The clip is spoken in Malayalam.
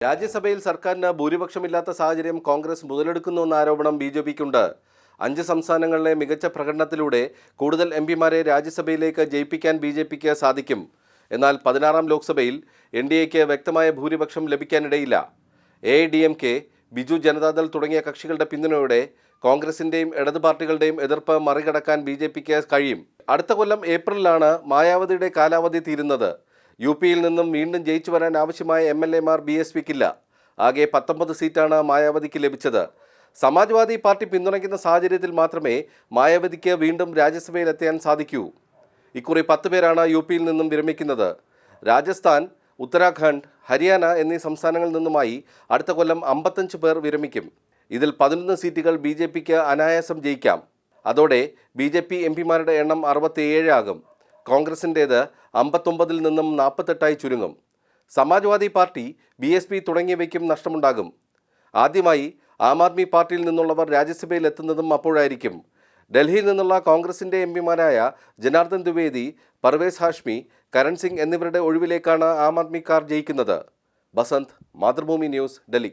രാജ്യസഭയിൽ സർക്കാരിന് ഭൂരിപക്ഷമില്ലാത്ത സാഹചര്യം കോൺഗ്രസ് മുതലെടുക്കുന്നുവെന്ന ആരോപണം ബി.ജെ.പിക്കുണ്ട്. 5 സംസ്ഥാനങ്ങളിലെ മികച്ച പ്രകടനത്തിലൂടെ കൂടുതൽ എംപിമാരെ രാജ്യസഭയിലേക്ക് ജയിപ്പിക്കാൻ ബി.ജെ.പിക്ക് സാധിക്കും. എന്നാൽ 16ാം ലോക്സഭയിൽ എൻ.ഡി.എക്ക് വ്യക്തമായ ഭൂരിപക്ഷം ലഭിക്കാനിടയില്ല. എ.ഐ.ഡി.എം.കെ, ബിജു ജനതാദൾ തുടങ്ങിയ കക്ഷികളുടെ പിന്തുണയോടെ കോൺഗ്രസിന്റെയും ഇടതു പാർട്ടികളുടെയും എതിർപ്പ് മറികടക്കാൻ ബി.ജെ.പിക്ക് കഴിയും. അടുത്ത കൊല്ലം ഏപ്രിലിലാണ് മായാവതിയുടെ കാലാവധി തീരുന്നത്. യു.പിയിൽ നിന്നും വീണ്ടും ജയിച്ചു വരാൻ ആവശ്യമായ എം.എൽ.എമാർ ബി.എസ്.പിക്കില്ല. ആകെ 19 സീറ്റാണ് മായാവതിക്ക് ലഭിച്ചത്. സമാജ്വാദി പാർട്ടി പിന്തുണയ്ക്കുന്ന സാഹചര്യത്തിൽ മാത്രമേ മായാവതിക്ക് വീണ്ടും രാജ്യസഭയിലെത്താൻ സാധിക്കൂ. ഇക്കുറി 10 പേരാണ് യു.പിയിൽ നിന്നും വിരമിക്കുന്നത്. രാജസ്ഥാൻ, ഉത്തരാഖണ്ഡ്, ഹരിയാന എന്നീ സംസ്ഥാനങ്ങളിൽ നിന്നുമായി അടുത്ത കൊല്ലം 55 പേർ വിരമിക്കും. ഇതിൽ 11 സീറ്റുകൾ ബി.ജെ.പിക്ക് അനായാസം ജയിക്കാം. അതോടെ ബി.ജെ.പി എംപിമാരുടെ എണ്ണം 67 ആകും. കോൺഗ്രസിൻ്റേത് 59 നിന്നും 48 ചുരുങ്ങും. സമാജ്വാദി പാർട്ടി, ബി.എസ്.പി തുടങ്ങിയവയ്ക്കും നഷ്ടമുണ്ടാകും. ആദ്യമായി ആം ആദ്മി പാർട്ടിയിൽ നിന്നുള്ളവർ രാജ്യസഭയിൽ എത്തുന്നതും അപ്പോഴായിരിക്കും. ഡൽഹിയിൽ നിന്നുള്ള കോൺഗ്രസിൻ്റെ എംപിമാരായ ജനാർദ്ദൻ ദ്വിവേദി, പർവേസ് ഹാഷ്മി, കരൺ സിംഗ് എന്നിവരുടെ ഒഴിവിലേക്കാണ് ആം ആദ്മിക്കാർ ജയിക്കുന്നത്. ബസന്ത്, മാതൃഭൂമി ന്യൂസ്, ഡൽഹി.